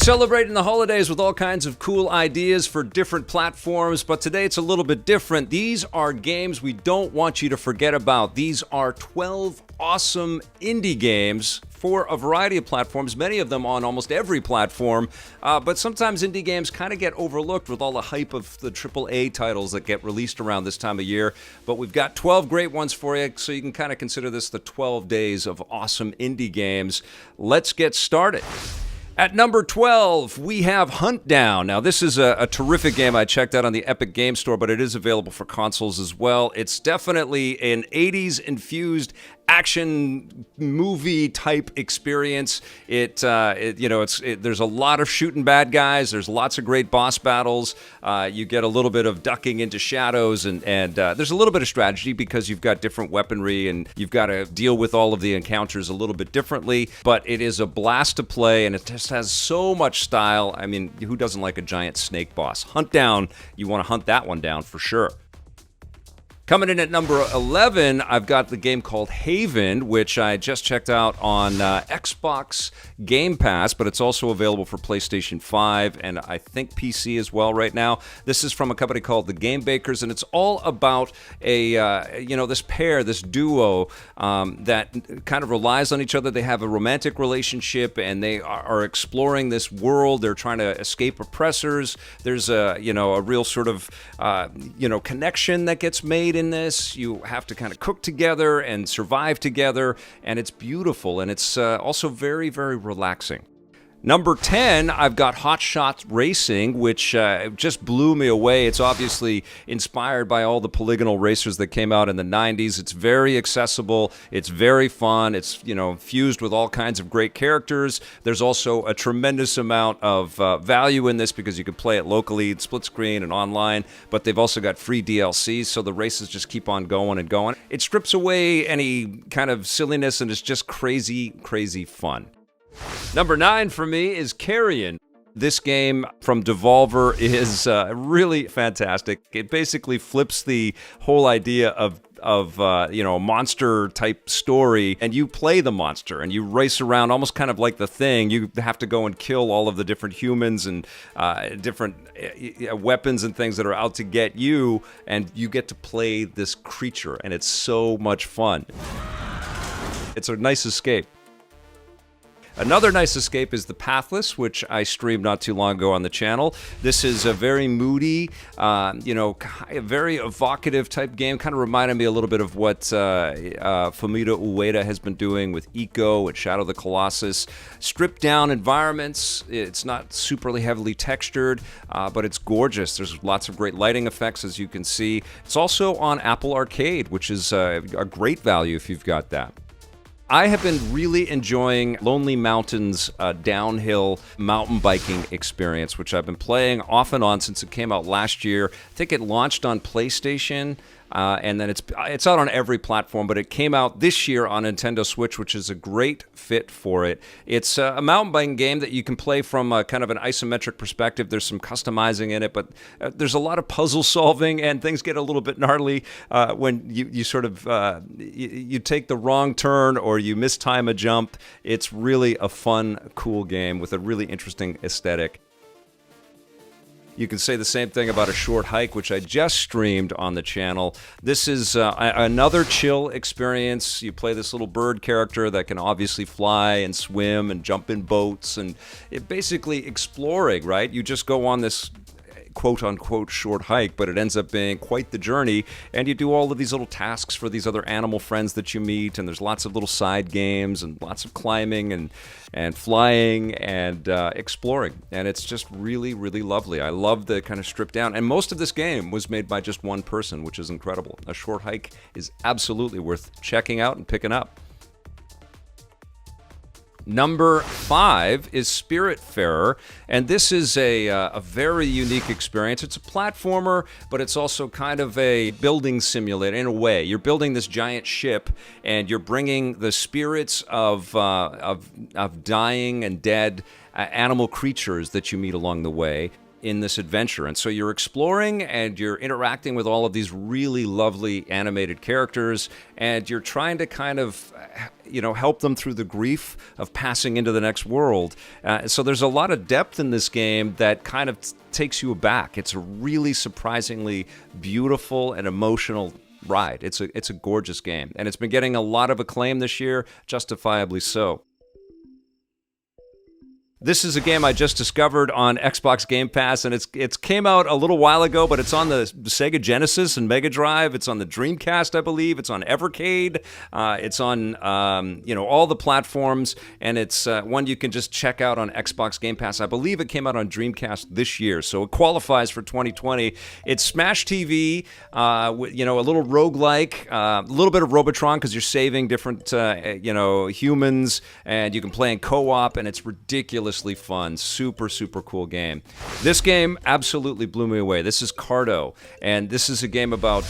Celebrating the holidays with all kinds of cool ideas for different platforms, but today it's a little bit different. These are games we don't want you to forget about. These are 12 awesome indie games for a variety of platforms, many of them on almost every platform, but sometimes indie games kind of get overlooked with all the hype of the AAA titles that get released around this time of year. But we've got 12 great ones for you, so you can kind of consider this the 12 days of awesome indie games. Let's get started. At number 12, we have Hunt Down. Now, this is a terrific game I checked out on the Epic Game Store, but it is available for consoles as well. It's definitely an 80s-infused action movie type experience. There's a lot of shooting bad guys. There's lots of great boss battles. You get a little bit of ducking into shadows, and there's a little bit of strategy because you've got different weaponry and you've got to deal with all of the encounters a little bit differently. But it is a blast to play, and it just has so much style. I mean, who doesn't like a giant snake boss? Hunt Down, you want to hunt that one down for sure. Coming in at number 11, I've got the game called Haven, which I just checked out on Xbox Game Pass, but it's also available for PlayStation 5 and I think PC as well right now. This is from a company called The Game Bakers, and it's all about this duo that kind of relies on each other. They have a romantic relationship, and they are exploring this world. They're trying to escape oppressors. There's a real sort of connection that gets made in this. You have to kind of cook together and survive together, and it's beautiful, and it's also very, very relaxing. Number 10, I've got Hotshot Racing, which just blew me away. It's obviously inspired by all the polygonal racers that came out in the 90s. It's very accessible. It's very fun. It's, fused with all kinds of great characters. There's also a tremendous amount of value in this because you can play it locally, split screen and online, but they've also got free DLCs, so the races just keep on going and going. It strips away any kind of silliness, and it's just crazy, crazy fun. Number 9 for me is Carrion. This game from Devolver is really fantastic. It basically flips the whole idea of a monster type story, and you play the monster and you race around almost kind of like The Thing. You have to go and kill all of the different humans and different weapons and things that are out to get you, and you get to play this creature, and it's so much fun. It's a nice escape. Another nice escape is the Pathless, which I streamed not too long ago on the channel. This is a very moody, very evocative type game. Kind of reminded me a little bit of what Fumito Ueda has been doing with Ico and Shadow of the Colossus. Stripped down environments. It's not superly heavily textured, but it's gorgeous. There's lots of great lighting effects, as you can see. It's also on Apple Arcade, which is a great value if you've got that. I have been really enjoying Lonely Mountain's downhill mountain biking experience, which I've been playing off and on since it came out last year. I think it launched on PlayStation, and then it's out on every platform, but it came out this year on Nintendo Switch, which is a great fit for it. It's a mountain biking game that you can play from kind of an isometric perspective. There's some customizing in it, but there's a lot of puzzle solving, and things get a little bit gnarly when you sort of you take the wrong turn or you mistime a jump. It's really a fun, cool game with a really interesting aesthetic. You can say the same thing about A Short Hike, which I just streamed on the channel. This is another chill experience. You play this little bird character that can obviously fly and swim and jump in boats, and it basically exploring, right? You just go on this quote-unquote short hike, but it ends up being quite the journey, and you do all of these little tasks for these other animal friends that you meet, and there's lots of little side games and lots of climbing and flying and exploring, and it's just really, really lovely. I love the kind of stripped down, and most of this game was made by just one person, which is incredible. A Short Hike is absolutely worth checking out and picking up. Number 5 is Spiritfarer, and this is a very unique experience. It's a platformer, but it's also kind of a building simulator in a way. You're building this giant ship, and you're bringing the spirits of dying and dead animal creatures that you meet along the way in this adventure. And so you're exploring and you're interacting with all of these really lovely animated characters, and you're trying to kind of help them through the grief of passing into the next world. So there's a lot of depth in this game that kind of takes you aback. It's a really surprisingly beautiful and emotional ride. It's a gorgeous game, and it's been getting a lot of acclaim this year, justifiably so. This is a game I just discovered on Xbox Game Pass, and it's came out a little while ago, but it's on the Sega Genesis and Mega Drive. It's on the Dreamcast, I believe. It's on Evercade. It's on all the platforms, and it's one you can just check out on Xbox Game Pass. I believe it came out on Dreamcast this year, so it qualifies for 2020. It's Smash TV, a little roguelike, a little bit of Robotron because you're saving different humans, and you can play in co-op, and it's ridiculous fun. Super cool game. This game absolutely blew me away. This is Cardo, and this is a game about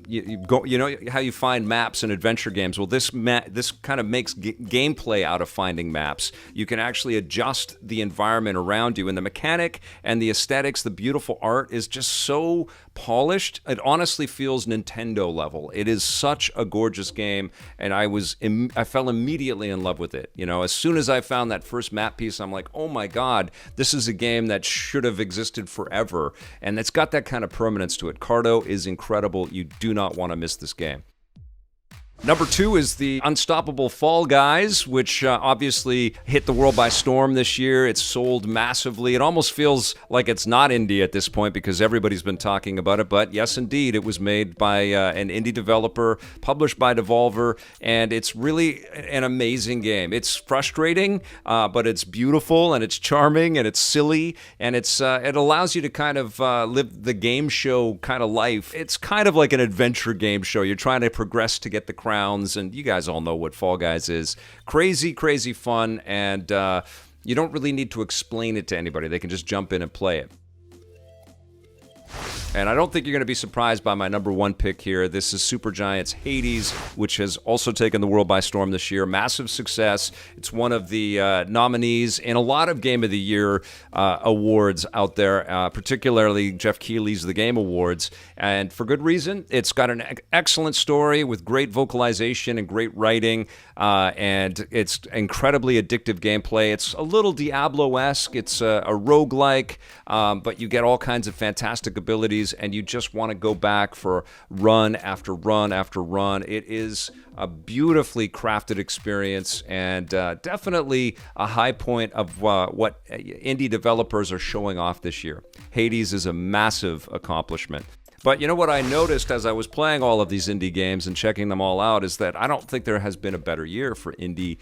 you know how you find maps in adventure games. Well, this kind of makes gameplay out of finding maps. You can actually adjust the environment around you, and the mechanic and the aesthetics, the beautiful art is just so polished. It honestly feels Nintendo level. It is such a gorgeous game, and I fell immediately in love with it. As soon as I found that first map piece, I'm like, oh my God, this is a game that should have existed forever. And it's got that kind of permanence to it. Cardo is incredible. You do not want to miss this game. Number 2 is the unstoppable Fall Guys, which obviously hit the world by storm this year. It's sold massively. It almost feels like it's not indie at this point because everybody's been talking about it. But yes, indeed, it was made by an indie developer, published by Devolver, and it's really an amazing game. It's frustrating, but it's beautiful, and it's charming, and it's silly, and it allows you to kind of live the game show kind of life. It's kind of like an adventure game show. You're trying to progress to get the crowns, and you guys all know what Fall Guys is. Crazy fun, and you don't really need to explain it to anybody. They can just jump in and play it. And I don't think you're going to be surprised by my number 1 pick here. This is Supergiant's Hades, which has also taken the world by storm this year. Massive success. It's one of the nominees in a lot of Game of the Year awards out there, particularly Jeff Keighley's The Game Awards. And for good reason. It's got an excellent story with great vocalization and great writing, and it's incredibly addictive gameplay. It's a little Diablo-esque. It's a roguelike, but you get all kinds of fantastic abilities, and you just want to go back for run after run after run. It is a beautifully crafted experience, and definitely a high point of what indie developers are showing off this year. Hades is a massive accomplishment. But you know what I noticed as I was playing all of these indie games and checking them all out is that I don't think there has been a better year for indie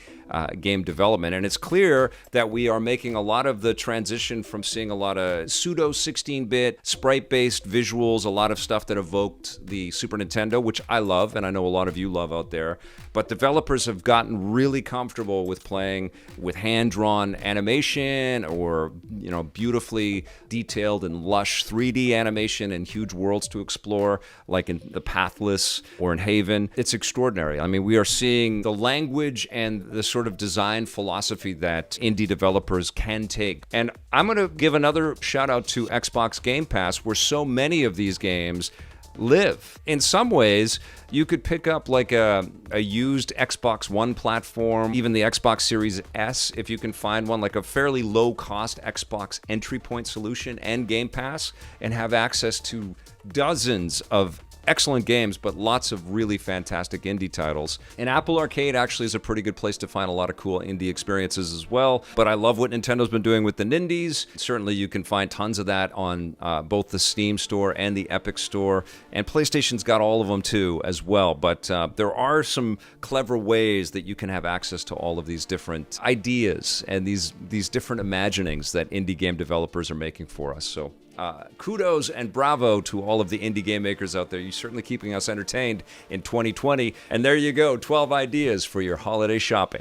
game development. And it's clear that we are making a lot of the transition from seeing a lot of pseudo 16-bit, sprite-based visuals, a lot of stuff that evoked the Super Nintendo, which I love, and I know a lot of you love out there. But developers have gotten really comfortable with playing with hand-drawn animation or, beautifully detailed and lush 3D animation and huge worlds to explore, like in the Pathless or in Haven. It's extraordinary. I mean, we are seeing the language and the sort of design philosophy that indie developers can take. And I'm going to give another shout out to Xbox Game Pass, where so many of these games live. In some ways, you could pick up like a used Xbox One platform, even the Xbox Series S, if you can find one, like a fairly low-cost Xbox entry point solution and Game Pass, and have access to dozens of excellent games, but lots of really fantastic indie titles. And Apple Arcade actually is a pretty good place to find a lot of cool indie experiences as well. But I love what Nintendo's been doing with the Nindies. Certainly you can find tons of that on both the Steam store and the Epic store. And PlayStation's got all of them too as well. But there are some clever ways that you can have access to all of these different ideas and these different imaginings that indie game developers are making for us. So kudos and bravo to all of the indie game makers out there. You're certainly keeping us entertained in 2020. And there you go, 12 ideas for your holiday shopping.